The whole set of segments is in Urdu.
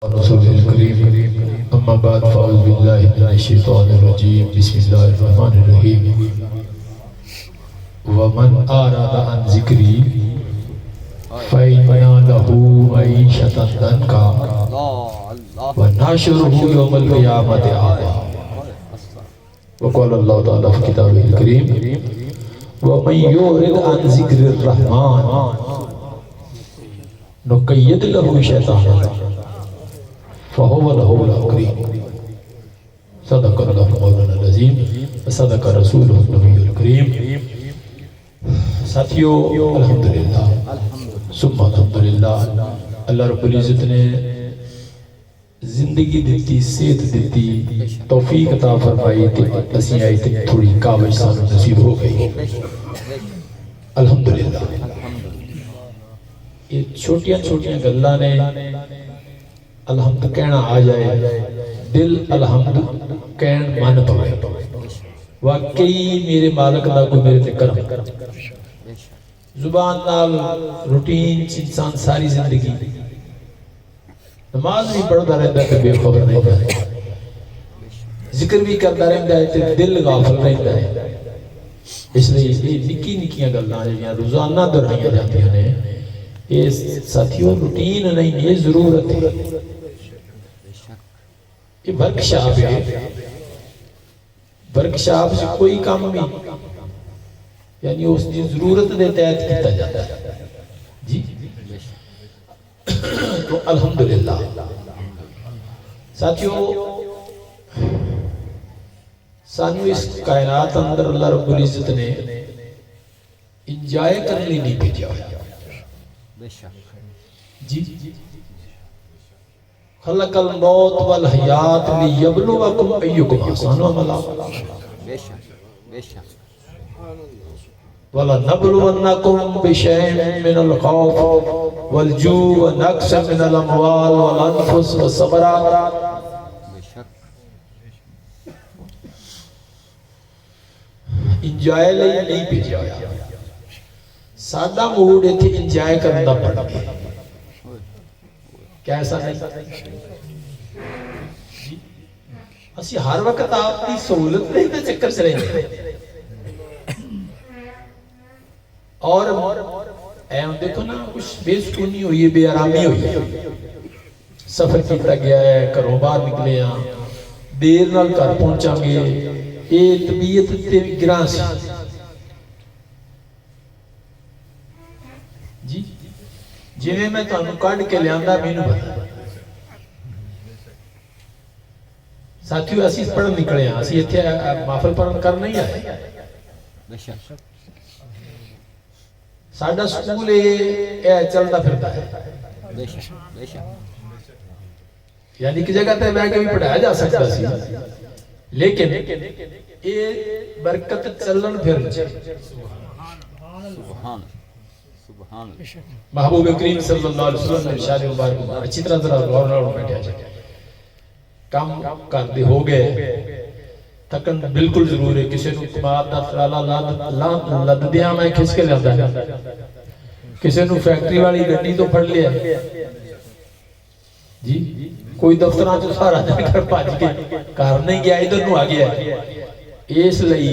رسول الكريم أما بعد فأعوذ بالله من الشيطان الرجيم بسم الله الرحمن الرحيم ومن أعرض عن ذكري فإن له معيشة ضنكا ونحشره يوم القيامة أعمى وقال الله تعالى في كتابه الكريم ومن يعرض عن ذكر الرحمن نقيض له شيطانا فهو له قرين صدق الله مولانا العظیم صدق رسوله النبی الکریم. ساتھیو الحمدللہ ثم الحمدللہ اللہ رب العزت نے زندگی دیتی، صحت دیتی، توفیق عطا فرمائی تے اسی آئی تے تھوڑی کاوش سانو نصیب ہو گئی الحمدللہ. یہ چھوٹیاں چھوٹیاں گلاں نے الحمد کہنا آ جائے، دل الحمد کہن من پوے. واقعی میرے مالک دا کوئی میرے تے کرم. زبان نال روٹین انسان ساری زندگی نماز بھی پڑھتا رہتا ہے بے خبر نہیں رہتا، ذکر بھی کرتا رہتا ہے تے دل غافل رہتا ہے. اس لیے یہ نکی نکیاں گلاں جہاں روزانہ دہرائیاں جاندیاں نے، یہ ساتھیوں روٹین نہیں، یہ ضرورت ہے. یہ ورکشاپ ہے، ورکشاپ سے کوئی کام نہیں، یعنی اس کی ضرورت دے تحت کیتا جاتا ہے. جی تو الحمدللہ ساتھیوں سانو اس کائنات اندر اللہ رب العزت نے انجوائے کرنے نہیں بھیجا. جی خلق الموت والحیات لیبلوکم ایکم احسن عملا وَلَنَبْلُوَنَّكُمْ بِشَيْءٍ مِّنَ الْخَوْفِ وَالْجُوعِ وَنَقْصٍ مِّنَ الْأَمْوَالِ وَالْأَنفُسِ وَالثَّمَرَاتِ. انجوائے لئی نہیں بھیجا، سادہ موڈ ہے تھی انجوائے کرنا پڑا. کیسا نہیں اسی ہر وقت آپ کی سہولت نہیں تے چکر چلیں گے. اور ایم دیکھو نا کچھ بے سکونی ہوئی ہے، بے آرامی ہوئی ہے. سفر کیتا گیا ہے، گھروں باہر نکلے ہیں، دیر نال گھر پہنچا گے، یہ طبیعت تے گراں سی. جی جویں میں تانوں کڈ کے لیاندا مینوں پتا. ساتھیو اسی پڑھن نکلے ہیں، اسی ایتھے محفل پڑھن کر نہیں آئے. ساڈا سکول اے چلتا پھرتا ہے، یعنی کہ جگہ تے بیٹھ کے بھی پڑھایا جا سکتا سی، لیکن یہ برکت چلن پھرن سبحان محبوب کریم صلی اللہ علیہ وسلم نے ارشاد مبارک اچھی طرح ذرا غور نال بیٹھا جائے. کام کردے ہو گئے، تھکن بالکل ضرور ہے. کسی نو کمار دا ترالا لد دیاں میں کھچ کے لیندا، کسی نو فیکٹری والی گڈی تو پھڑ لیا. جی کوئی دفتراں چ سارا دن گھر بھج کے گھر نہیں گیا، ادھر نو آ گیا. اس لئی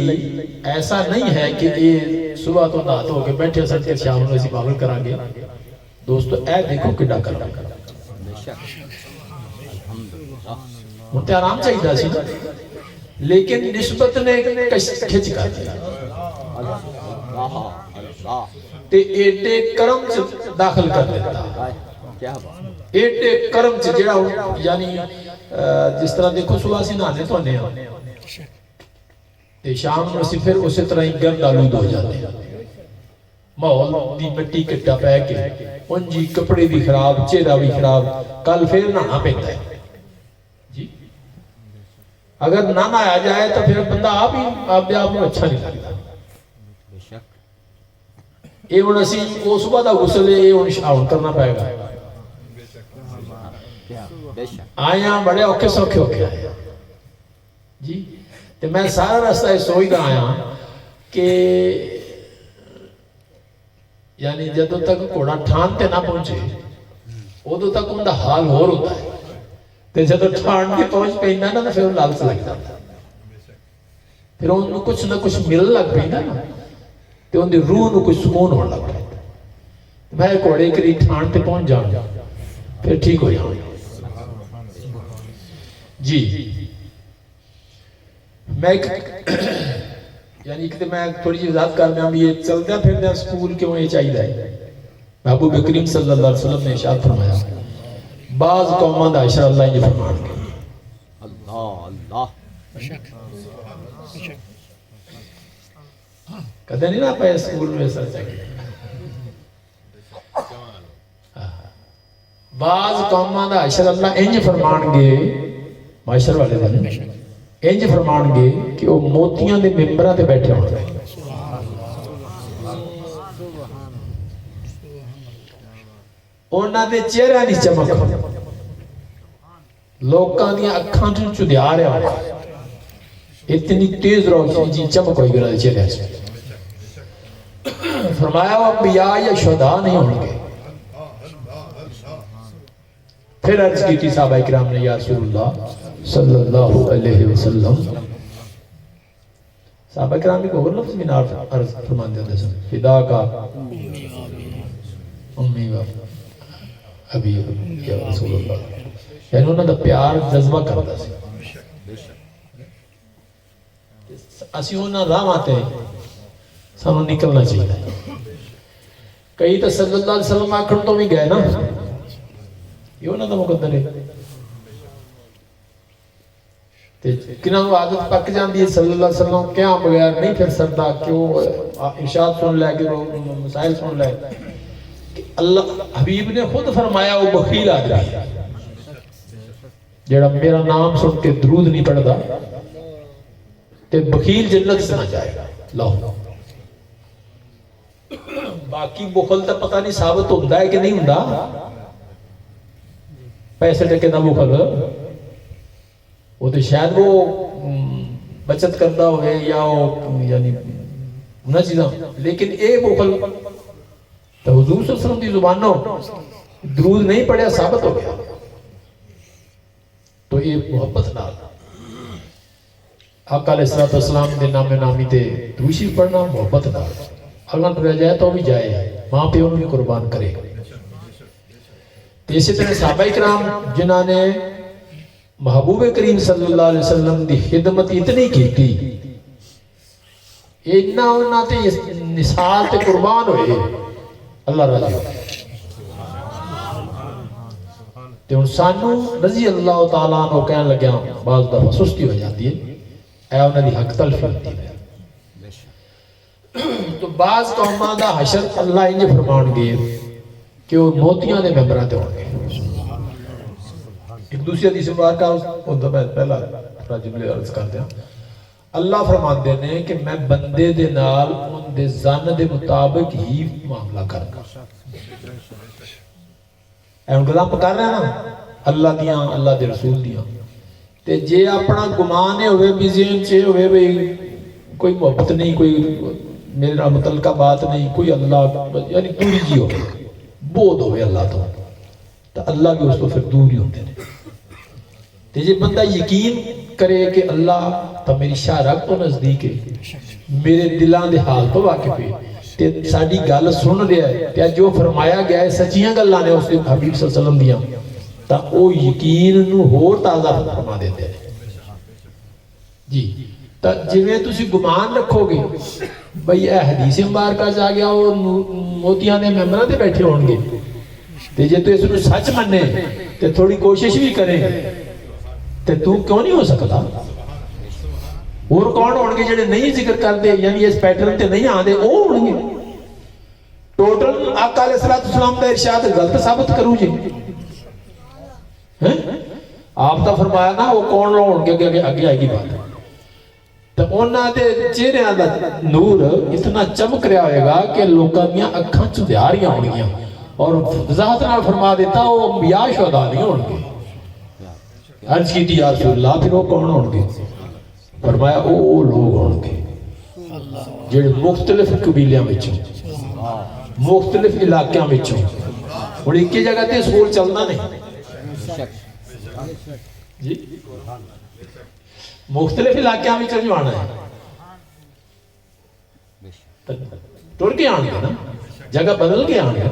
ایسا نہیں ہے کہ یہ صبح تو نہات ہو کے بیٹھے سن کے شام نو اسی پاگل کران گے. دوستو اے دیکھو کڈا کرنا ہن تے آرام چاہیدا سی، لیکن نسبت نے کھچ کر دیا تے ایٹے کرم چ داخل کر دیتا. ایٹے کرم چ جڑا یعنی جس طرح دیکھو صبح سی نہانے تو آنے تے شام نو اسی پھر اسی طرح ہی گرد آلود ہو جاتے ہیں. ماحول دی مٹی کٹا پہ کے انجی کپڑے بھی خراب، چہرہ بھی خراب، کل پھر نہانا پہنتا ہے. جی اگر نہ آیا جائے تو پھر بندہ آپ دے آپ کو اچھا نہیں لگتا. یہ ہن اسی او صبح دا غسل ہے، یہ ہن شام کرنا پائے گا. آیا بڑے اوکھے سوکھے ہو کے آئے. جی تے میں سارا راستہ یہ سوچدا آیا کہ یعنی جدوں تک گھوڑا ٹھان تے نہ پہنچے ادو تک ان کا حال ہور ہوتا ہے. تے جدوں ٹھانڈ کے پہنچ پیندا نا پھر لالچ لگ جاتا پھر انہوں کچھ نہ کچھ مل لگ پیندا نا تے ان دی روح نو کچھ سکون ہون لگ پیندا میں گھوڑے کری ٹھانڈ تے پہنچ جاؤں پھر ٹھیک ہو جاؤں جی میں یعنی کہ میں تھوڑی جی وضاحت کرنا بھی یہ چلدہ پھردہ سکول کیوں یہ چاہیے ہے محبوب کریم صلی اللہ علیہ وسلم نے ارشاد فرمایا بعض قوماں دا عشرہ اللہ یہ فرمان گے اللہ کہتے نہیں نا پہ سکول میں سر چاہیے بعض قوماں دا عشرہ اللہ انج فرمان گے معاشر والے دن انج فرمان گے کہ وہ موتیاں دے ممبرہ تے بیٹھے ہوتے ہیں اونا دے چہرہ نہیں چمک لوکاں دیا اکھاں جو چودھیا رہے ہوتے اتنی تیز روشنی جی چمک ہوئی گنا دے چہرہ سے فرمایا وہ انبیاء یا شہداء نہیں ہوں گے پھر عرض کی تھی صحابہ اکرام نے یا رسول اللہ صلی اللہ علیہ وسلم صحابہ کرام کو اور لفظ بنا عرض فرمان دیا تھا فدا کا امی و ابی یا رسول اللہ یعنی انہوں نے پیار جذبہ کرتا سی اسی انہوں نے رام آتے ہیں سانوں نکلنا چاہیے کئی تو صلی اللہ علیہ وسلم آکھن تو بھی گئے نا یہ انہوں نے مقدر ہے کنہاں وہ عادت پک جاندی ہے صلی اللہ علیہ وسلم کیا بغیر نہیں پھر سکتا کیوں ارشاد سن لے کہ وہ مسائل سن لے اللہ حبیب نے خود فرمایا وہ بخیل آدمی ہے جڑا میرا نام سن کے درود نہیں پڑھتا تے بخیل جنت سے نہ جائے گا لو باقی بخل تو پتہ نہیں ثابت ہوتا ہے کہ نہیں ہوتا پیسے ٹکے نہ بخل وہ تو شاید وہ بچت کرتا ہوئے یا یعنی انہا چیزاں لیکن اے بخل تو حضور صلی اللہ علیہ وسلم دی زبانوں درود نہیں پڑھیا ثابت ہو گیا تو یہ محبت نہ آقا علیہ السلام دے نام نامی تے دوشی پڑھنا محبت نہ اگر رہ جائے تو بھی جائے ماں پہ انہوں بھی قربان کرے اسی طرح صحابہ اکرام جنہاں نے محبوب کریم صلی اللہ علیہ وسلم دی خدمت اتنی کی تھی اتنا انہاں تے نثال تے قربان ہوئے اللہ راضی ہوئے تے ان سانو رضی اللہ تعالیٰ عنہ کہنے لگیا بعض دفعہ سستی ہو جاتی ہے اے انہاں دی حق تلفی ہوتی ہے تو بعض قوماں دا حشر اللہ انج فرمان گے کہ وہ موتیاں دے ممبران تے ہوں گے ایک دوسری حدیث مبارکہ ان تو میں پہلا جملے عرض کرتے ہیں اللہ فرمان دینے کہ میں بندے دے نال ان دے زن دے مطابق ہی معاملہ کرنا اے ان گلام کر رہے ہیں نا اللہ دیاں اللہ دے رسول دیاں تے جے اپنا گمانے ہوئے بھی ذہن چھے ہوئے بھی کوئی محبت نہیں کوئی میرا متعلقہ بات نہیں کوئی اللہ یعنی دوری جی ہوئے بود ہوئے اللہ تو اللہ بھی اس کو پھر دور ہی ہوتے ہیں جی بندہ یقین کرے کہ اللہ تو میری شارک تو نزدیک ہے میرے دلان دے حال تو واقف ہے تے ساڑی گال سن لیا ہے تے جو فرمایا گیا ہے سچیاں گلہ نے اس نے حبیب صلی اللہ علیہ وسلم دیا تا او یقین نو ہور تازہ فرما دیتے ہیں جی تا جویں تسی گمان رکھو گے بھئی اے حدیث مبارکہ جا گیا وہ موتیاں دے ممبران دے بیٹھے ہوں گے تے جے تو اس نے سچ مننے تے تھوڑی کوشش بھی کریں تے تو کیوں نہیں ہو سکتا اور کون ہونگے جنہیں نہیں ذکر کر دے یعنی اس پیٹرن تے نہیں آن دے او ہونگے ٹوٹل آقا علیہ السلام دا ارشاد غلط ثابت کروں جی آپ تا فرمایا نا وہ کون لوگ ہونگے آگے آئے گی بات تو انہاں دے چہرے دا نور اتنا چمک رہا ہوئے گا کہ لوگاں دیاں اکھاں چودھیاریاں ہونگیاں اور وضاحت نال فرما دیتا وہ انبیاء شہداء نہیں ہونگے عرض کی تھی یا رسول اللہ پھر وہ کون ہونگے فرمایا او لوگ ہونگے جڑے مختلف قبیلیاں بچوں مختلف علاقیاں بچوں اور ایک کی جگہ تے سکول چلنا نہیں جی مختلف علاقوں میں جانا ہے ٹر کے آن گے نا جگہ بدل کے آن گے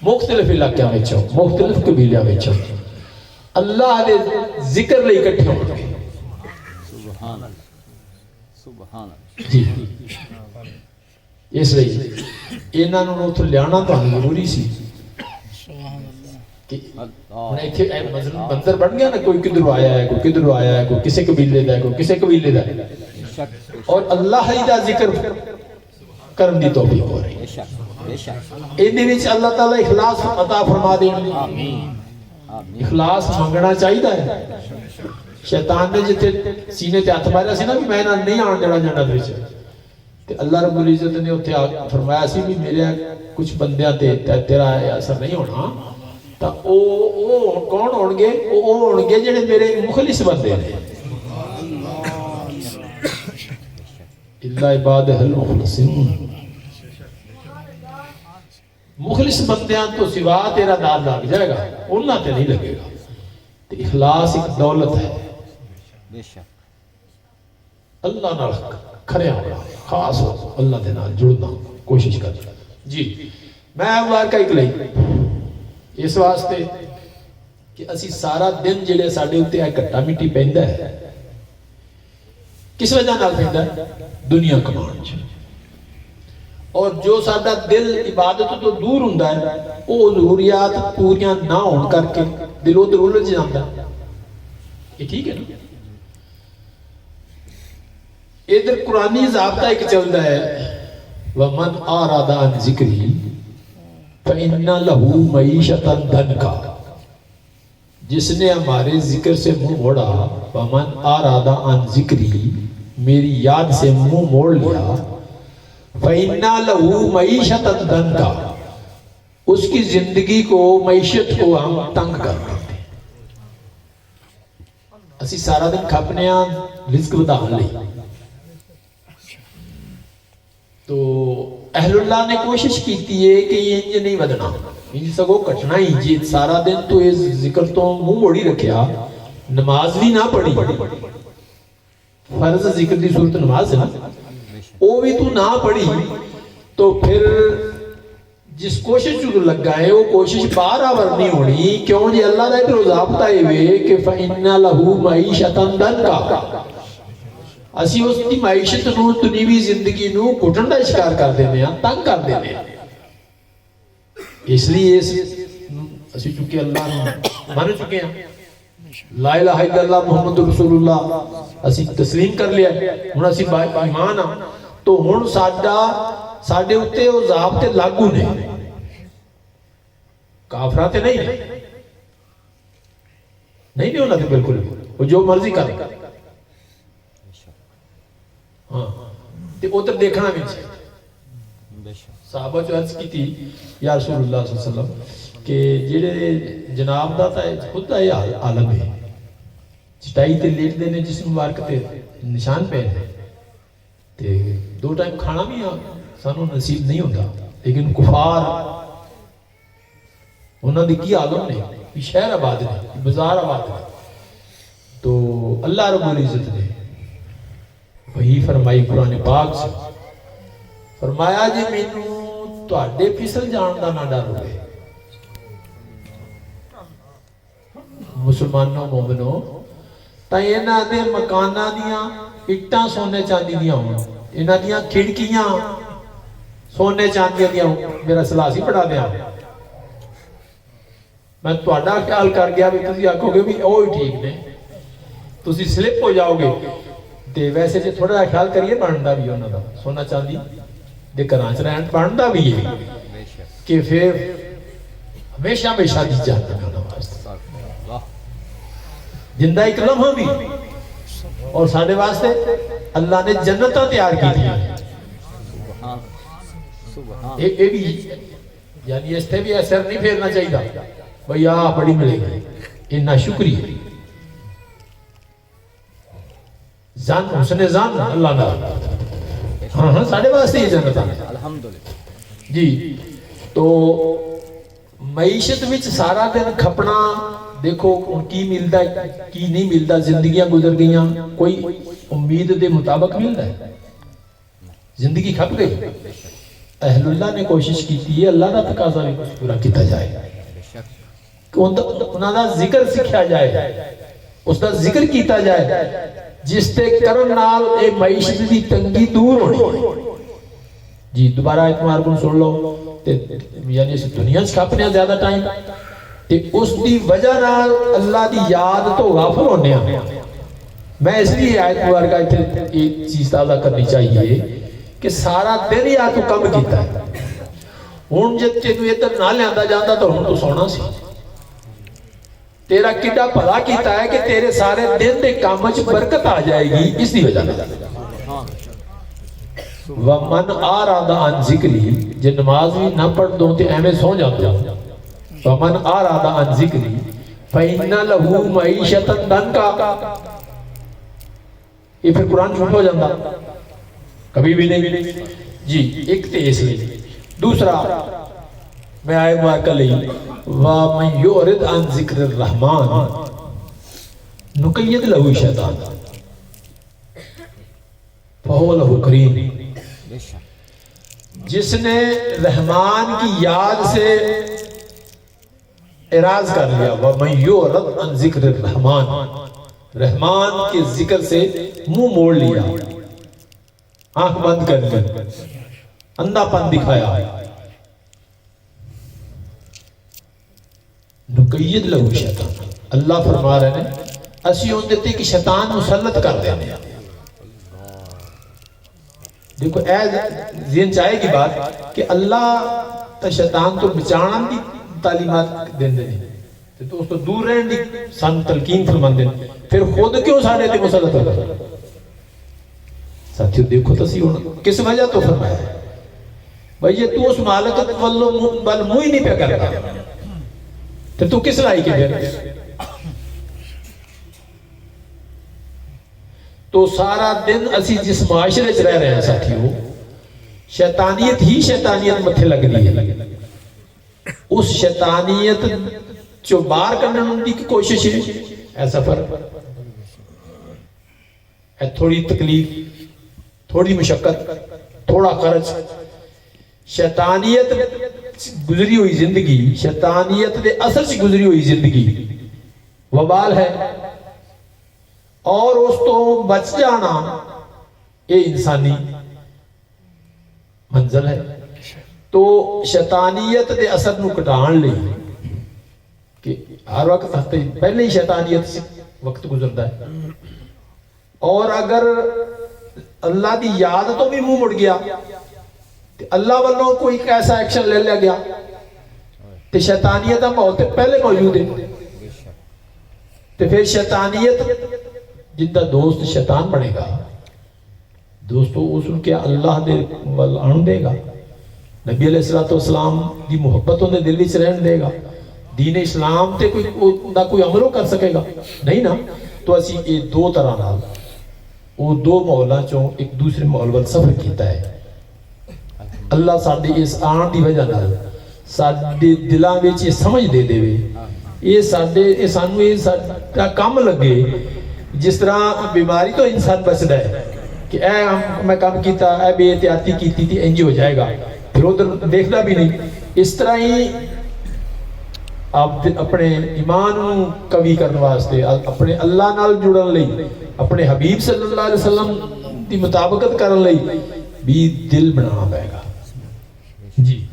مختلف علاقوں میں مختلف قبیلوں میں اللہ دے ذکر لئی اکٹھے ہو گئے جی اس لیے انہاں نوں اتھوں لیانا تانوں ضروری سی کہ منظر بن گیا نا کوئی کدھر آیا ہے کوئی کدھر آیا ہے کوئی کسے قبیلے دا ہے کوئی کسے قبیلے دا ہے اور اللہ ہی دا ذکر کرن دی توفیق ہو رہی ہے اندے وچ اللہ تعالی اخلاص عطا فرما دے اخلاص مانگنا چاہیے ہے شیطان نے جتے سینے تے ہاتھ ماریا سی نا کہ میں نہیں آن دینا جنت وچ تے اللہ رب العزت نے اوتھے فرمایا سی بھی میرے کچھ بندیاں تے تیرا اثر نہیں ہونا تا او کون ہون گے او ہون گے جڑے میرے مخلص بندے نے الا عباد المخلصین مخلص بندیاں تو سوا تیرا داد لگ جائے گا انہاں تے نہیں لگے گا تے اخلاص ایک دولت ہے بے شک اللہ نال کھڑے ہونا خاص ہو اللہ دے نال جڑنا کوشش کر جی میں وار کا ایک لئی اس واسطے کہ اسی سارا دن جڑے ساڈے اوتے ہے کٹا مٹی پیندا ہے کس وجہ نال پیندا ہے دنیا کمان چ اور جو ساڈا دل عبادت تو دور ہوندا ہے او ضروریات پوریاں نہ ہون کر کے دل ادھر الجھ جاندا ہے یہ ٹھیک ہے نا ادھر قرآنی ضابطہ ایک چلتا ہے وَمَنْ آرَادَ عَنْ ذِكْرِهِ فَإِنَّ لَهُ مَعِيشَةً ضَنْكَ جس نے ہمارے ذکر سے منہ موڑا وَمَنْ آرَادَ عَنْ ذِكْرِهِ میری یاد سے منہ موڑ لیا فَإِنَّ لَهُ مَعِيشَةً ضَنْكَ اس کی زندگی کو معیشت کو ہم تنگ کر دیتے ہیں اسی سارا دن کھپنے ہیں رزق بدان لئی تو اہل اللہ نے کوشش کیتی ہے کہ یہ انج نہیں بدنا انج سگو کٹنا ہی جی سارا دن تو اس ذکر تو منہ موڑی رکھیا نماز بھی نہ پڑھی فرض ذکر دی صورت نماز ہے نا وہ بھی تو نہ پڑھی تو پھر جس کوشش جو لگا ہے وہ کوشش بارآور نہیں ہونی کیوں جی اللہ نے ایک ضابطہ ہے کہ فَإِنَّ لَهُ مَعِيشَةً ضَنْكَ اسی اس کی معیشت نو دنیوی زندگی نو گھٹن دا شکار کر دینے ہیں تنگ کر دینے ہیں اس لیے اسی چونکہ اللہ مان چکے ہیں لا الہ الا اللہ محمد رسول اللہ اسی تسلیم کر لیا ہن اسی ایمان ہاں تو ہن ساڈے اوتے او ضابطے لاگو نے کافراں تے نہیں انہاں تے بالکل وہ جو مرضی کر ہاں تے ادھر دیکھنا بھی چاہیے صحابہ جو عرض کی تھی یا رسول اللہ صلی اللہ علیہ وسلم کہ جڑے جناب دا تا خود دا یہ عالم ہے چٹائی تے لیٹ دینے جس مبارک تے نشان پہ ہے تے دو ٹائم کھانا بھی سانو نصیب نہیں ہوتا لیکن کفار انہاں دی کی عالم نے شہر آباد نے بازار آباد نے تو اللہ رب العزت نے وہی فرمائی قرآن پاک سے فرمایا جی مینوں تواڈے پھسل جان دا نہ ڈر ہوئے مسلمانوں مومنوں تا انہاں دے مکاناں دیاں اٹاں سونے چاندی دیاں ہون انہاں دیاں کھڑکیاں سونے چاندی دیاں میرا سلاسی پڑھا دیا میں تواڈا خیال کر گیا بھی تسی آکھو گے بھی اوہی ٹھیک نے تسی سلپ ہو جاؤ گے تے ویسے جے تھوڑا جا خیال کریے بندا بھی انہاں دا سونا چاندی دے گھراں چ رہن بندا بھی ہے کہ پھر ہمیشہ ہمیشہ دی جانت کرنا واسطے زندہ ایک لمحہ بھی اور ساڈے واسطے اللہ نے جنتاں تیار کی تھی اے بھی یعنی اس تے بھی اثر نہیں پھیرنا چاہیے بھئی بڑی ملے گی یہ ناشکری ہے زان حسن زان اللہ دا ہاں ساڑھے واسطے یہ جنت ہے الحمدللہ جی تو معیشت وچ سارا دن کھپنا دیکھو ان کی ملتا ہے کی نہیں ملتا, زندگیاں گزر گئیاں, کوئی امید دے مطابق ملتا ہے, زندگی کھپ گئی. اہل اللہ نے کوشش کی تھی اللہ کا تقاضا بھی پورا کیتا جائے, انہاں دا ذکر سکھیا جائے, اس دا ذکر کیتا جائے, جس تے کرن نال اے معیشت دی تنگی دور ہونی. جی دوبارہ اعتمار کو سن لو تے یعنی اس دنیا سے کھپنے زیادہ ٹائم تے اس دی وجہ نال اللہ دی یاد تو غافل ہونے ہیں. میں اس لیے آیت مبارکہ ایک چیز تازہ کرنی چاہیے کہ سارا دن یا تو کم کیتا ہے, ہن جے تینوں ادھر نہ لیندا جاندا تو ہن تو سونا سی. تیرا کڈا بھلا کیتا ہے کہ تیرے سارے دن دے کام وچ برکت آ جائے گی اس دی وجہ نال. وَمَنْ آرَادَ عَنْ ذِکْرِی, جے نماز بھی نہ پڑھ دوں تے ایویں سو جاتا. وَمَنْ آرَادَ عَنْ ذِکْرِی فَإِنَّ لَهُ مَعِیشَةً ضَنْکَا. یہ پھر قرآن جھوٹ ہو جاتا کبھی بھی نہیں. جی ایک تے اس لیے. دوسرا میں آئے مارکہ لئی وَمَنْ يُعْرِضْ عَنْ ذِکْرِ الرَّحْمَانِ نُقَيِّضْ لَهُ شَیطَانًا فَهُوَ لَهُ قَرِینٌ. جس نے رحمان کی یاد سے اعراض کر لیا, وَمَنْ يُعْرِضْ عَنْ ذِکْرِ الرَّحْمَانِ, رحمان کے ذکر سے منہ موڑ لیا, آنکھ بند کر لی, اندھا پن دکھایا, نقید لہو شیطان. اللہ فرما رہے ہیں اسی ان دیتے کہ شیطان مسلط کر دینے. دیکھو اے ذہن چاہے گی بات کہ اللہ تا شیطان تو بچانا دی تعلیمات دین دے, تو اس کو دور رہن دی سان تلقین فرمان دیں, پھر خود کیوں سارے تے مسلط ہوتا ہے. ساتھیو دیکھو تسی ہونا کس وجہ تو فرمایا ہے بھئی یہ تو اس مالکت واللو بل موئی نہیں پہ کرتا تو کس لائی کے پھر. تو سارا دن اسی جس معاشرے چ رہ رہے ہیں ساتھیو, شیطانیت ہی شیطانیت متھے لگ دی ہے. اس شیطانیت جو بار کرنے کی کوشش ہے, اے سفر, اے تھوڑی تکلیف, تھوڑی مشقت, تھوڑا خرچ, شیطانیت گزری ہوئی زندگی, شیطانیت دے اثر سے گزری ہوئی زندگی وبال ہے, اور اس تو بچ جانا یہ انسانی منزل ہے. تو شیطانیت دے اثر نو کٹان لئی کہ ہر وقت پہلے ہی شیطانیت سے وقت گزرتا ہے, اور اگر اللہ دی یاد تو بھی منہ مڑ گیا تو اللہ والوں کوئی ایسا ایکشن لے لیا گیا تو شیطانیت کا ماحول پہلے موجود ہے. تو پھر شیطانیت جن کا دوست شیطان بنے گا, دوستو اس ان کے اللہ دے آن دے گا, نبی علیہ السلام دی محبت انہیں دل وچ رہن دے گا, دین اسلام تے کوئی عملو کر سکے گا نہیں نا. تو اسی یہ دو طرح نال وہ دو ماحولاں چوں ایک دوسرے ماحول ول سفر کیتا ہے. اللہ ساڈے اس آن دی وجہ نال ساڈے دلاں وچ یہ سمجھ دے دے, یہ سانو یہ ساڈا کم لگے. جس طرح بیماری تو انسان بچتا ہے کہ اے میں کام کیتا, اے بے احتیاطی کیتی تھی انج ہو جائے گا, پھر ادھر دیکھنا بھی نہیں. اس طرح ہی آپ اپنے ایمان قوی کرنے واسطے, اپنے اللہ نال جڑن لئی, اپنے حبیب صلی اللہ علیہ وسلم دی مطابقت کرن لئی بھی دل بنانا پائے گا. جی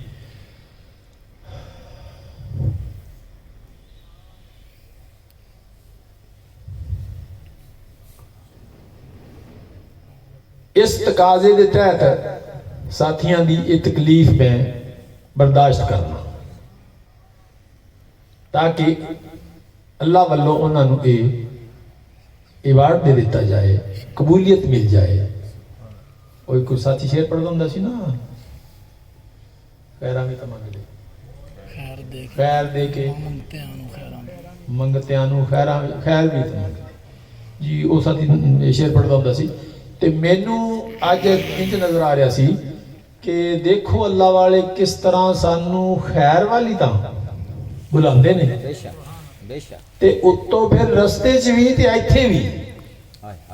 اس تقاضے دے تحت ساتھیاں دی یہ تکلیف میں برداشت کرنا, تاکہ اللہ والوں انہاں نوں ایوارڈ دے دیتا جائے, قبولیت مل جائے. کوئی ساتھی شعر پڑھدا ہوندا سی نا, خیراں بھی تمنگ دے, خیر دے کے منگتیاں نوں خیر بھی تمنگ. جی وہ ساتھی شعر پڑھدا ہوندا سی تے مینوں اج انج نظر آ رہا سی کہ دیکھو اللہ والے کس طرح سانو خیر والی تاں بلاندے نے, ਤੇ ਉੱਤੋਂ ਫਿਰ ਰਸਤੇ 'ਚ ਵੀ ਤੇ ਇੱਥੇ ਵੀ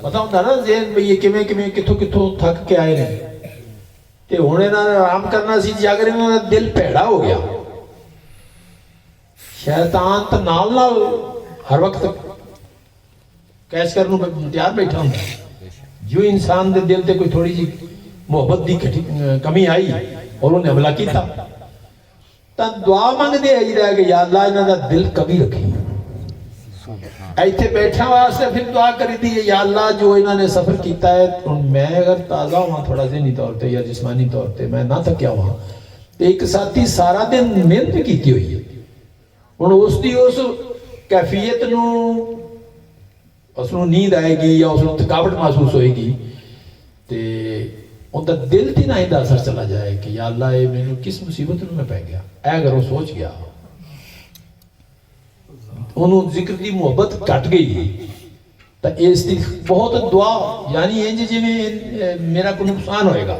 ਪਤਾ ਹੁੰਦਾ ਨਾ ਜ਼ੇਨ ਵੀ ਇਹ ਕਿਵੇਂ ਕਿਵੇਂ ਕਿੱਥੋਂ ਕਿੱਥੋਂ ਥੱਕ ਕੇ ਆਏ ਨੇ ਤੇ ਹੁਣ ਇਹਨਾਂ ਨੇ ਆਰਾਮ ਕਰਨਾ ਸੀ ਜਾਗਰ ਇਹਨਾਂ ਦਾ ਦਿਲ ਭੈੜਾ ਹੋ ਗਿਆ ਸ਼ੈਤਾਨ ਤਾਂ ਨਾਲ ਨਾਲ ਹਰ ਵਕਤ ਕੈਸ਼ ਕਰਨ ਨੂੰ ਤਿਆਰ ਬੈਠਾ ਹੁੰਦਾ ਜੋ ਇਨਸਾਨ ਦੇ ਦਿਲ ਤੇ ਕੋਈ ਥੋੜੀ ਜਿਹੀ ਮੁਹੱਬਤ ਦੀ ਕਮੀ ਆਈ ਔਰ ਉਹਨੇ ਹਮਲਾ ਕੀਤਾ ਤਾਂ ਦੁਆ ਮੰਗਦੇ ਆ ਜੀ ਰਹਿ ਕੇ ਯਾ ਅੱਲਾ ਇਹਨਾਂ ਦਾ ਦਿਲ ਕਵੀ ਰੱਖੀ ਇੱਥੇ ਬੈਠਾ ਵਾਸਤੇ ਫਿਰ ਦੁਆ ਕਰੀਦੀ ਹੈ ਯਾ ਅੱਲਾ ਜੋ ਇਹਨਾਂ ਨੇ ਸਫਰ ਕੀਤਾ ਹੈ ਹੁਣ ਮੈਂ ਅਗਰ ਤਾਜ਼ਾ ਹਾਂ ਥੋੜਾ ਜ਼ਿਹਨੀ ਤੌਰ ਤੇ ਜਾਂ ਜਿਸਮਾਨੀ ਤੌਰ ਤੇ ਮੈਂ ਨਾ ਥੱਕਿਆ ਹਾਂ ਤੇ ਇੱਕ ਸਾਥੀ ਸਾਰਾ ਦਿਨ ਮਿਹਨਤ ਕੀਤੀ ਹੋਈ ਹੈ ਹੁਣ ਉਸ ਦੀ ਉਸ ਕੈਫੀਅਤ ਨੂੰ ਉਸ ਨੂੰ ਨੀਂਦ ਆਏਗੀ ਜਾਂ ਉਸ ਨੂੰ ਥਕਾਵਟ ਮਹਿਸੂਸ ਹੋਏਗੀ ਤੇ ਉਹਦਾ ਦਿਲ ਤੇ ਨਾ ਇਹਦਾ ਅਸਰ ਚਲਾ ਜਾਏ ਕਿ ਯਾ ਅੱਲਾ ਇਹ ਮੈਨੂੰ ਕਿਸ ਮੁਸੀਬਤ ਨੂੰ ਮੈਂ ਪੈ ਗਿਆ ਇਹ ਅਗਰ ਉਹ ਸੋਚ ਗਿਆ ਉਹਨੂੰ ਜ਼ਿਕਰ ਦੀ ਮੁਹੱਬਤ ਘਟ ਗਈ ਤਾਂ ਇਸ ਦੀ ਬਹੁਤ ਦੁਆ ਯਾਨੀ ਇੰਜ ਜਿਵੇਂ ਮੇਰਾ ਕੋਈ ਨੁਕਸਾਨ ਹੋਏਗਾ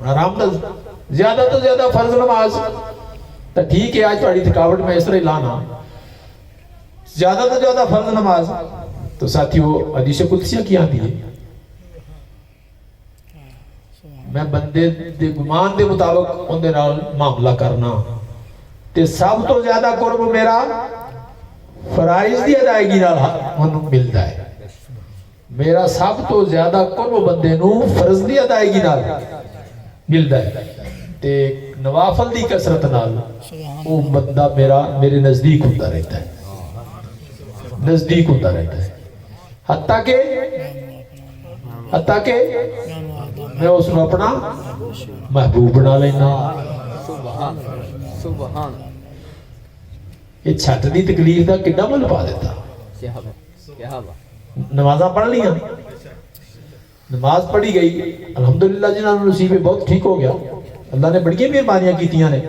آرام نال زیادہ تو زیادہ فرض نماز تو ٹھیک ہے آج تھوڑی تھکاوٹ میں اس طرح لانا زیادہ تو زیادہ فرض نماز تو ساتھیو حدیث قدسیہ کی آتی ہے میں بندے دے گمان دے مطابق ان دے نال معاملہ کرنا تے سب تو زیادہ قرب میرا فرائض دی ادائیگی نال منوں ملدا ہے میرا سب تو زیادہ قرب بندے نو فرض دی ادائیگی نال ملدا ہے تے نوافل دی کثرت نال وہ بندہ میرے نزدیک ہوتا رہتا ہے نزدیک ہوتا رہتا ہے حتیٰ کہ میں اس کو اپنا محبوب بنا لینا یہ چھٹ دی تکلیف دا کڈا مل پا دیتا نمازاں پڑھ لیا نماز پڑھی گئی الحمدللہ جنہاں نصیب بہت ٹھیک ہو گیا اللہ نے بڑی مہربانیاں کیتیاں نے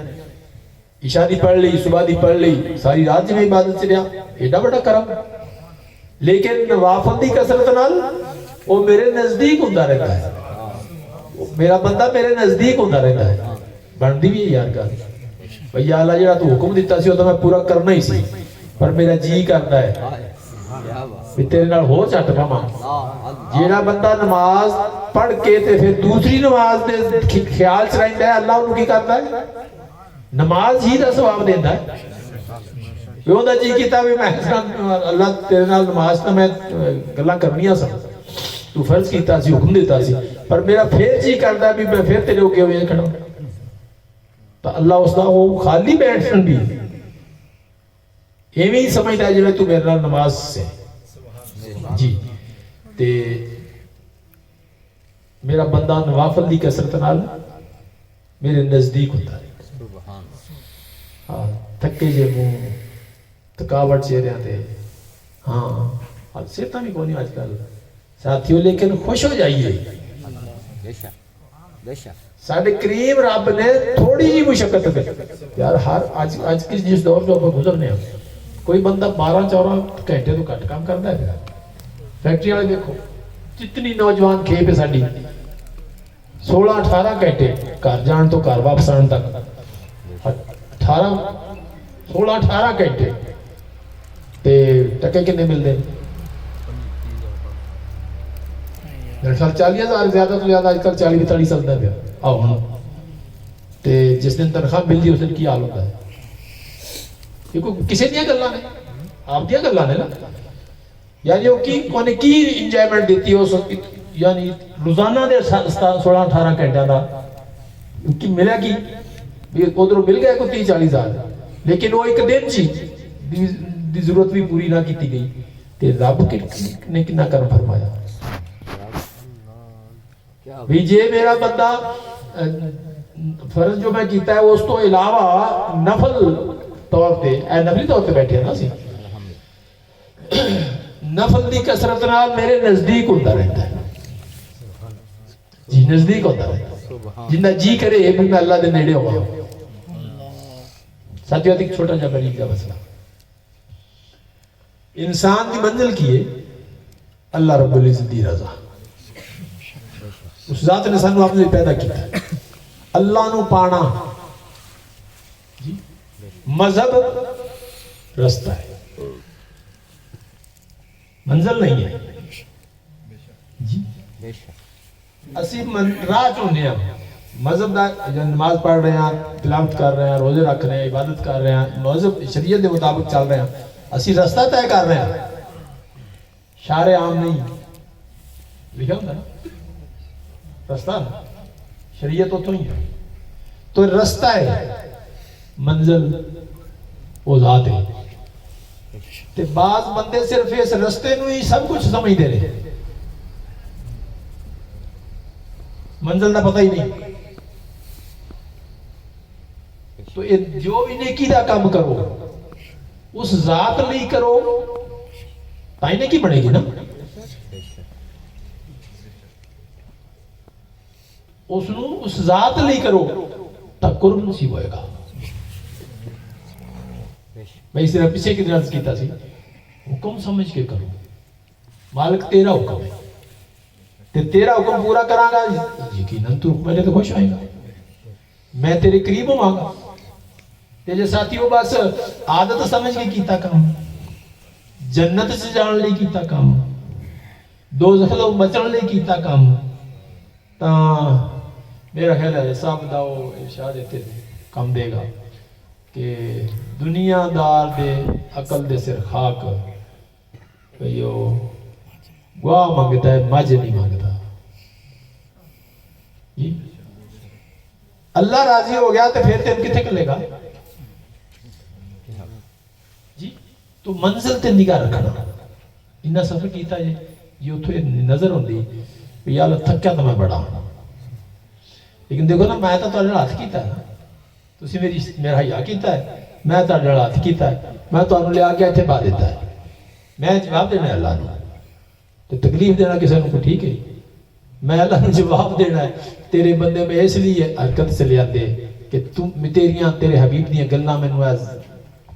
عشاء دی پڑھ لی صبح دی پڑھ لی ساری رات میں عبادت سے رہا ایڈا بڑا کرم لیکن نوافل دی کثرت نال وہ میرے نزدیک ہوتا رہتا ہے میرا بندہ میرے نزدیک ہوتا رہتا ہے بندی بھی ہے یار گل بھئی یا اللہ جڑا تو حکم دیتا سی وہ تو میں پورا کرنا ہی سی پر میرا جی کرتا ہے بھی تیرے نال ہو چٹ پاواں جیڑا بندہ نماز پڑھ کے تے پھر دوسری نماز دے خیال چ رہندا ہے اللہ انہوں کی کرتا ہے نماز ہی دا ثواب دیندا ہے وہ دا جی کیتا بھی میں اللہ تیرے نال نماز تے میں گلاں کرنیاں سن تو فرض کیتا سی حکم دیتا سی پر میرا پھر جی کردا بھی میں پھر تیرے اگے ہوئے کھڑا تو اللہ اس دا وہ خالی بیٹھن بھی ایویں ہی سمجھدا ہے جویں تو میرے نال نماز سے جی تے میرا بندہ نوافل دی کثرت نال میرے نزدیک ہوتا ہے تھکے جے منہ تھکاوٹ چہرے تے ہاں اب صحتاں بھی کونی آج کل ساتھیوں لیکن خوش ہو جائیے ساڈے کریم رب نے تھوڑی جی مشقت کر یار ہر آج کی جس دور جو آپ گزرنے ہیں کوئی بندہ 12-14 گھنٹے تو کٹ کام کرتا ہے فیکٹری والے دیکھو جتنی نوجوان کھیپ ہے ساڈی 16-18 گھنٹے گھر جان تو گھر واپس آن تک 16-18 گھنٹے تے ٹکے کنے ملتے ہیں میرے خیال 40,000 زیادہ تو زیادہ آج کل 40-42 چلتا ہے پیا آؤ ہاں تے جس دن تنخواہ ملتی اس دن کی حال ہوتا ہے کیونکہ کسی دیا گلاں نے آپ دیا گلاں نے نا یعنی وہ کونے کی انجوائمنٹ دیتی ہے یعنی روزانہ دے 16-18 گھنٹے دا کی ملا کی ادھر مل گیا کوئی 30-40,000 لیکن وہ ایک دن چی دی ضرورت بھی پوری نہ کیتی گئی تے رب نے کتنا کرم فرمایا بھی جے میرا بندہ فرض جو میں کیتا ہے اس تو علاوہ نفل طور پہ نفلی طور پہ بیٹھے نا سی نفل دی کثرت نال میرے نزدیک ہوتا رہتا ہے جی نزدیک ہوتا رہتا ہے جنہ جی کرے یہ بھی میں اللہ دے نیڑے ہوا ساتھیوں ایک چھوٹا جا بریک کا مسئلہ انسان کی منزل کیے اللہ رب العزت دی رضا اس ذات نے سانو اپنے پیدا کیتا ہے اللہ نو پانا جی مذہب رستہ ہے منزل نہیں ہے جی اسی راہ چوندے ہیں مذہب دا نماز پڑھ رہے ہیں تلاوت کر رہے ہیں روزے رکھ رہے ہیں عبادت کر رہے ہیں مذہب شریعت کے مطابق چل رہے ہیں اسی رستہ طے کر رہے ہیں شارع عام نہیں لکھا ہوتا نا رستہ شریعت تو ہی ہے تو رستہ ہے منزل وہ ذات ہے تے بعض بندے صرف اس رستے نو ہی سب کچھ سمجھ دے رہے منزل دا پتہ ہی نہیں تو جو بھی نیکی دا کام کرو اس ذات لئی کرو تائیں نیکی بنے گی نا اس ذات لئی کرو تک قرب نصیب ہوئے گا میں اس طرح پیچھے کی درس کیتا سی حکم سمجھ کے کرو مالک تیرا حکم ہے تے تیرا حکم پورا کراں گا یقیناً تو میرے تو خوش آئے گا، میں تیرے قریب ہوں گا۔ تیرے ساتھی وہ بس عادت سمجھ کے کیتا کام، جنت سے جان لئی کیتا کام، دوزخ تو بچن لئی کیتا کام، تا میرا خیال ہے صاحب دا وہ ارشاد دیتے کام دے گا کہ دنیا دار دے عقل دے سر خاک یہ گواہ مانگتا ہے، مجھ نہیں مانگتا۔ اللہ راضی ہو گیا تو پھر تین کتنے کلے گا جی؟ تو منزل تے نگاہ رکھنا، انہا سفر کیتا ہے یہ اتھو نظر ہوں دی یا اللہ تھکیا تو میں بڑا ہوں، لیکن دیکھو نا میں تو تھوڑے ہاتھ کیتا ہے، تسی میرا حیا کیتا ہے، میں تھوڑے ہاتھ کیتا ہے، میں تو انہوں لے آگے اتھے پا دیتا ہے، میں جواب دینا ہے اللہ نے، تو تکلیف دینا کسی نے کو ٹھیک ہے، میں اللہ نے جواب دینا ہے تیرے بندے میں اس لیے حرکت سے لے آتے کہ تیرے حبیب دیاں گلنا میں نواز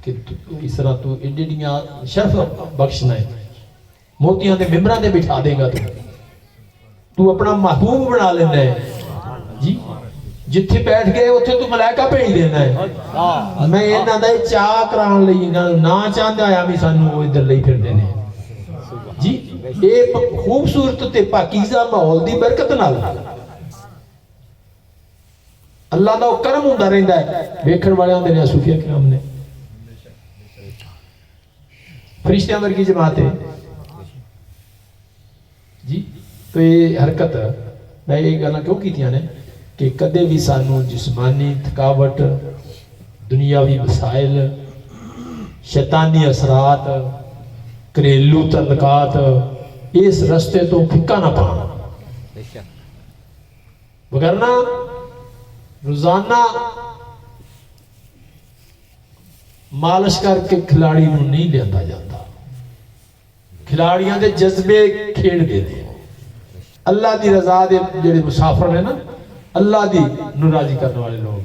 کہ اس طرح تو ایڈیاں شرف بخشنا ہے، موتیاں دے ممبران دے بٹھا دے گا تو اپنا محبوب بنا لینا ہے جی، جتھے بیٹھ گئے اتھے تو ملائکہ بھیج دینا ہے۔ میں انہاں دا چاہ کران لئی نہ چاہندا آیا بھی سانوں وہ ادھر لئی پھر دینے جی، ایک خوبصورت تے پاکیزہ ماحول دی برکت نال اللہ دا کرم ہوندا رہندا ہے۔ ویکھن والے آندے نے صوفیہ کرام نے فرشتیاں ورگی جماعت ہے جی، تو یہ حرکت میں یہ گلاں کیوں کیتیاں نے کہ کدے بھی سانو جسمانی تھکاوٹ، دنیاوی مسائل، شیطانی اثرات، گھریلو تعلقات اس رستے تو پھکا نہ پانا، وگرنہ روزانہ مالش کر کے کھلاڑی نو نہیں لیتا جاتا، کھلاڑیاں دے جذبے کھیڑ دیتے ہیں۔ اللہ دی رضا دے جڑے مسافر ہیں نا، اللہ دی ناراضی کرنے والے لوگ،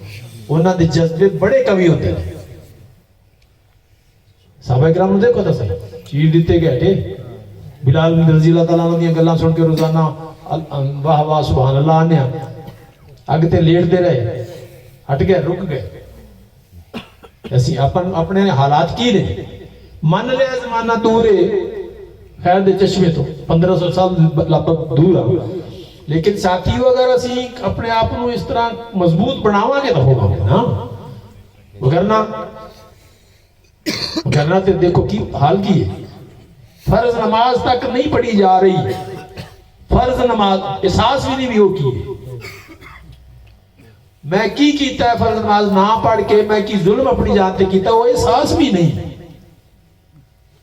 انہاں دے جذبے بڑے قوی ہوتے ہیں۔ صحابہ کرام نے دیکھو تو صحیح چیل دیتے گئے تھے، بلال رضی اللہ تعالیٰ عنہ دیاں گلاں سن کے روزانہ واہ واہ سبحان اللہ آنے آگے تے لیٹ دے رہے، ہٹ گئے، رک گئے۔ ایسی اپنے حالات کی نے من لے زمانہ دور ہے خیر دے چشمے تو 1500 سال لپک دور ہے، لیکن ساتھیو اگر اسی اپنے آپ کو اس طرح مضبوط بناوا کے تو ہوگا نا، وگرنہ تے دیکھو کی حال کی ہے، فرض نماز تک نہیں پڑھی جا رہی، فرض نماز احساس بھی نہیں بھی ہو کی ہے، میں کی کیتا ہے فرض نماز نہ پڑھ کے، میں کی ظلم اپنی جانتے کیتا وہ احساس بھی نہیں،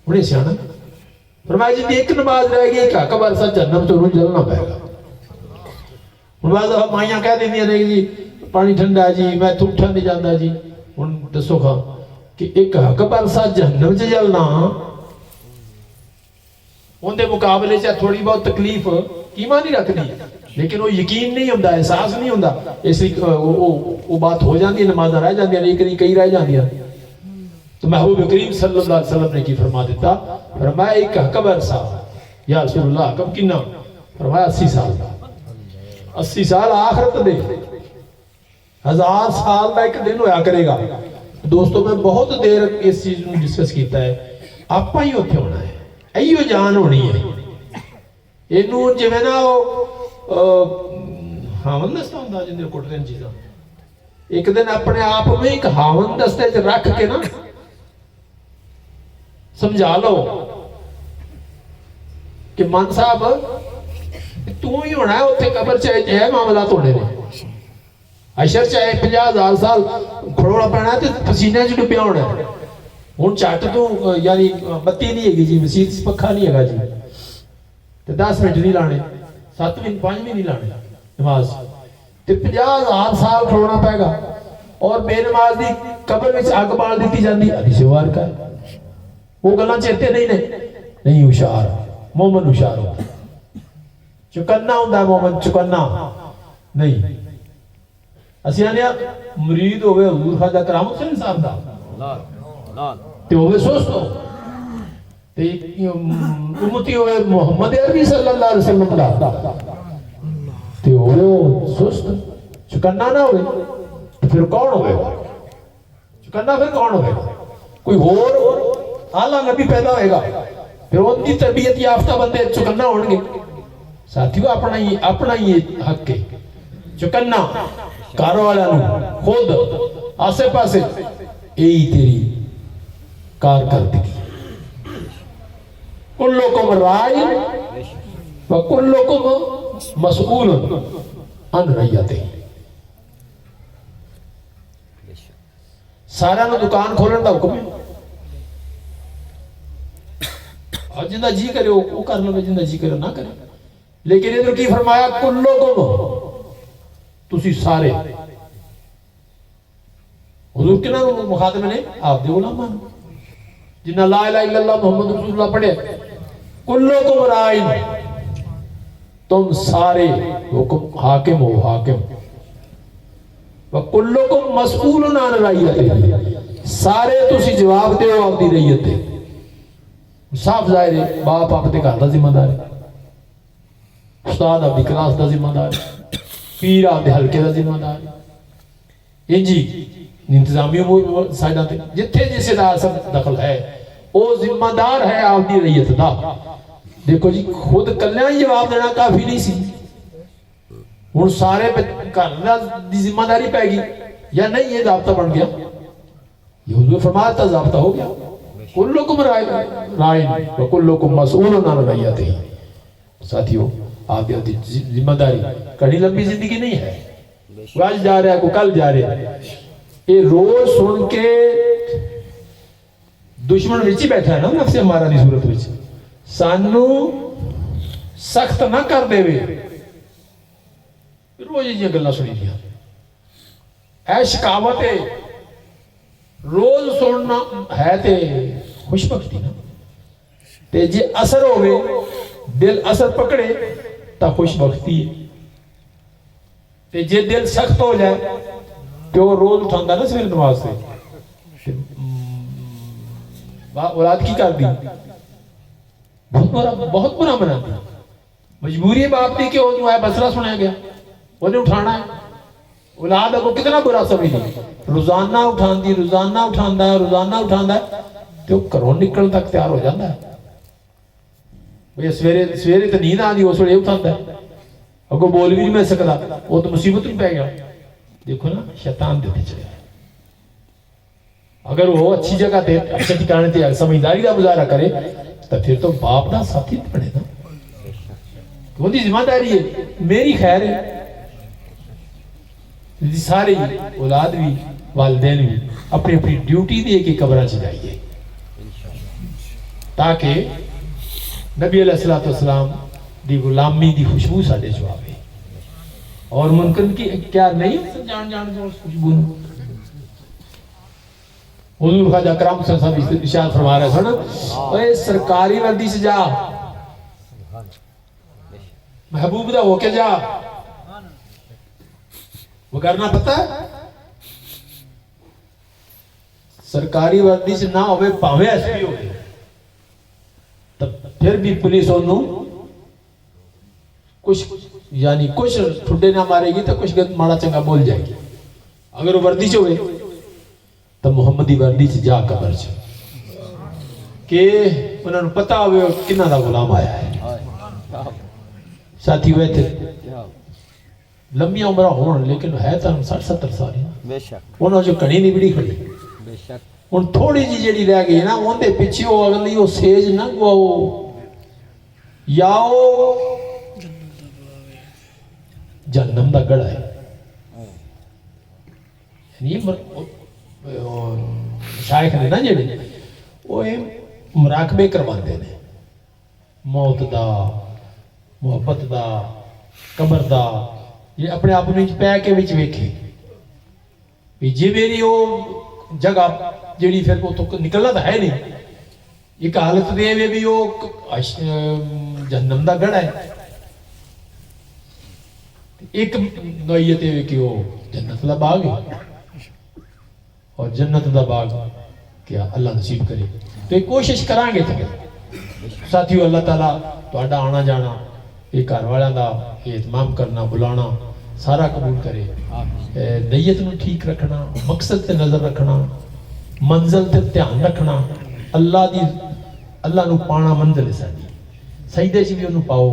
بڑے سیانا فرمایا جی ایک نماز رہ گئی کہ حق برسا جہنم تو روز جلنا پائے گا۔ ان بعض مائیاں کہہ دیں دیا نہیں جی پانی ٹھنڈا ہے جی میں تھوٹھا نہیں جاندہ جی، ان دسو کھا کہ ایک حق برسا جہنم سے جلنا ان دے مقابلے سے تھوڑی بہت تکلیف کیمہ نہیں رکھ دی، لیکن وہ یقین نہیں ہوندہ، احساس نہیں ہوندہ، اس لیے وہ بات ہو جاندی ہے، نمازہ رہ جاندی ہے، لیکن کئی رہ جاندی ہے۔ تو محبوب کریم صلی اللہ علیہ وسلم نے کی فرما دیتا، فرمایا ایک حق برسا یا رسول اللہ کب کنا؟ فرمایا 80 سال کا، 80 سال آخرت دے 1000 سال میں ایک دن ہویا کرے گا۔ دوستوں میں بہت دیر اس چیز میں ڈسکس کیتا ہے، آپ ہی ہوتے ہونا ہے، ایو جان ہونی ہے، اینو جو ہے نا ہاون دستا ہوں دا جن دے کوٹ دین چیزاں، ایک دن اپنے آپ میں ایک ہاون دستے جو رکھ کے نا سمجھا لو کہ مان صاحب تو ہی ہونا ہے، اتھے قبر چاہے معاملات ہونے نے، عشر چاہے 50,000 سال کھڑوڑا پڑھنا ہے تو پسینے جو ڈپیا ہونا ہے، ہون چاہتا تو یعنی بتی نہیں ہے گی جی، مسیح پکھا نہیں ہے گا جی، تو 10 منٹ نہیں لانے، 7 منٹ 5 منٹ نہیں لانے نماز، تو 50,000 سال کھڑونا پائے گا، اور بے نماز دی قبر میں آگ بال دیتی جاندی، حدیث وار کا ہے، وہ گلاں چہتے نہیں ہوشیار، مومن ہوشیار ہوتا ہے، چکنا ہوتا ہے مومن، چکنا نہیں۔ اسی آنیا مرید ہوئے حضور خواجہ کرام حسین صاحب دا تے ہوئے سوستو تے امتی ہوئے محمد عربی صلی اللہ علیہ وسلم دا تے ہوئے سست چکنا نہ ہوئے تو پھر کون ہوئے گا؟ چکنا پھر کون ہوئے گا؟ کوئی اور اعلیٰ نبی پیدا ہوئے گا، پھر ان کی تربیت یافتہ بندے چکنا ہوں گے۔ ساتھیو اپنا ہی حق ہے چکنا کارو والا نو خود آسے پاسے یہی تیری کارکردگی۔ کلکم راع وکلکم مسئول عن رعیتہ۔ سارا نو دکان کھولن دا حکم ہے، اور جندہ جی کرے وہ کر لو، جندہ جی کرے نہ کرے، لیکن ادھر کی فرمایا کلکم، تسی سارے حضور کے نام مخاطب نے آپ دے غلامان جنہ لا الہ الا اللہ محمد رسول اللہ پڑھے، کلکم راعٍ، تم سارے حکم حاکم ہو، حاکم، وکلکم مسئول عن رعیتہ، سارے تسی جواب دے ہو آپ دی رعیت دے۔ صاف ظاہر ہے باپ آپ دے گھر دا ذمہ دار ہے، استاد آپ دی کلاس دا ذمہ دار ہے، پیر آپ دے حلقے دا ذمہ دار ہے، جی انتظامی امور سائدہ تے جتھے جسے دا اثر دخل ہے وہ ذمہ دار ہے آپ دی رعیت دا۔ دیکھو جی خود کلیاں جواب دینا کافی نہیں سی، ہن سارے گھر دی ذمہ داری پے گی یا نہیں، یہ ضابطہ بن گیا، یہ حضور فرمایا تھا ضابطہ ہو گیا، کلکم راعٍ وکلکم مسئول عن رعیتہ۔ ساتھیو آپ دی ذمہ داری کڑی لمبی زندگی نہیں ہے، وہ آج جا رہا ہے کو کل جا رہا ہے، یہ روز سن کے دشمن وچی بیٹھا ہے نا نفس ہمارا دی صورت وچ، سانو سخت نہ کر دے وے، روز یہ گلہ سنی دیا اے شکاوت ہے، روز سننا ہے تے خوش بختی نا، تے جی اثر ہوئے دل اثر پکڑے تا خوش بختی ہے، تے جی دل سخت ہو جائے کہ وہ روز اٹھاندہ نا سویل نماز سے، اولاد کی کر دی بہت برا منا دیا، مجبوری باپ دی کہ وہ جو ہے بسرہ سنایا گیا انہیں اٹھانا ہے، اولاد کو کتنا برا سمجھ دی، روزانہ اٹھاندی، روزانہ اٹھاندہ ہے، روزانہ اٹھاندہ ہے، تو کرون نکل تک تیار ہو جاندہ ہے، وہ سویرے تو نیند آدھی وہ سوڑے اٹھاندہ ہے، اگر بول بھی نہیں میں سکتا وہ تو مصیبت نہیں پہ گیا۔ دیکھو نا شیطان دیتے چلے گئے، اگر وہ اچھی جگہ دے اچھے ٹھکانے تے سمجھداری کا مظاہرہ کرے تو پھر تو باپ دا ساتھی بنے نا، وہ دی ذمہ داری ہے، میری خیر ہے، سارے اولاد بھی والدین بھی اپنی اپنی ڈیوٹی دے کے قبریں چڑھائیے تاکہ نبی علیہ السلام دی غلامی دی خوشبو ساڈے جو آوے، اور منکر کی کیا نہیں جان جو خوشبو حضور خواجہ اکرم صلی اللہ علیہ وسلم ارشاد فرما رہے ہیں، اے سرکاری وردی سے جا، محبوب دا ہو کے جا، وہ کرنا پتا ہے سرکاری وردی سے نہ ہوئے پاوے ایس پی ہوئے تب پھر بھی پولیس انہوں کچھ یعنی کچھ ٹھڈے نہ مارے گی تو کچھ ماڑا چنگا بول جائے گی، اگر وہ وردی سے ہوئے تو محمدی وردی سے جا قبر چ کہ انہوں نے پتا ہوئے کنہ دا غلام آیا ہے۔ ساتھی ہوئے تھے لمبی عمرہ ہون لیکن ہے تو 60-70 سال انہوں جو کڑی نہیں بڑی کھڑی، ان تھوڑی جی جیڑی رہ گئی نا ان دے پیچھے ہو اگلی وہ سیج نہ گواؤ یا جہنم دا گڑا ہے، یعنی شایخ نے نا جیڑے وہ مراقبے کرواندے نے موت دا، محبت دا، قبر دا، یہ اپنے آپ میں پہ کے وچ ویکھے جی میری وہ جگہ جیڑی پھر وہ تو نکلنا تو ہے نہیں، ایک حالت دے میں بھی وہ جہنم دا گڑھ ہے، ایک نوعیت ہے کہ وہ جنت دا باغ ہے، اور جنت دا باغ کیا اللہ نصیب کرے تو ایک کوشش کریں گے تو ساتھیو اللہ تعالیٰ تو آنا جانا یہ گھر والوں کا اہتمام کرنا بلانا سارا قبول کرے. نیت نو ٹھیک رکھنا, مقصد تے نظر رکھنا, منزل تے دھیان رکھنا. اللہ نو پانا منزل ہے ساری. سجدے چ بھی انہوں پاؤ.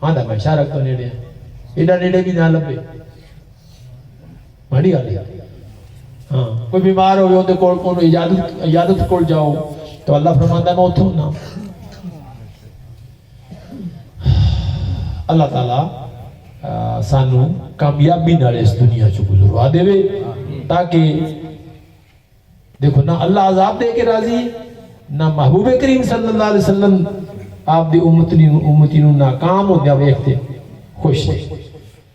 ہاں میں اشارہ تو نیڑے ایڈا نیڑے بھی نہ لبے ماڑی گل ہے. ہاں کوئی بیمار ہوئے اندر کول عیادت کول جاؤ تو اللہ فرماندا ہے میں اتھوں نہ. اللہ تعالیٰ سانو کامیابی نال اس دنیا چ گزروا دے تاکہ دیکھو نہ اللہ عذاب دے کے راضی نہ محبوب کریم صلی اللہ علیہ وسلم آپ دی امتی نو ناکام ہو گیا ویکھتے خوش ہے.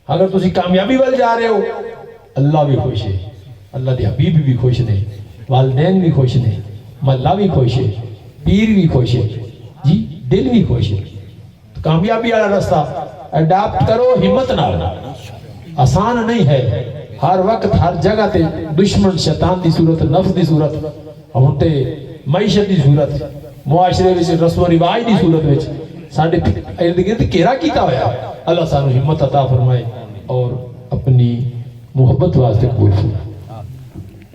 اگر تسی کامیابی وال جا رہے ہو اللہ بھی خوش ہے, اللہ دے حبیب بھی خوش نے, والدین بھی خوش نے, محلہ بھی خوش ہے, پیر بھی خوش ہے, جی دل بھی خوش ہے. کامیابی والا راستہ اڈاپٹ کرو, ہمت نہ ہونا آسان نہیں ہے. ہر وقت ہر جگہ تے دشمن شیطان دی صورت, نفس دی صورت, ہن تے معیشت دی صورت, معاشرے وچ رسم و رواج دی صورت وچ ساڈے ارد گرد گھیرا کیتا ہوا. اللہ سانو ہمت عطا فرمائے اور اپنی محبت واسطے قبول فرمائے.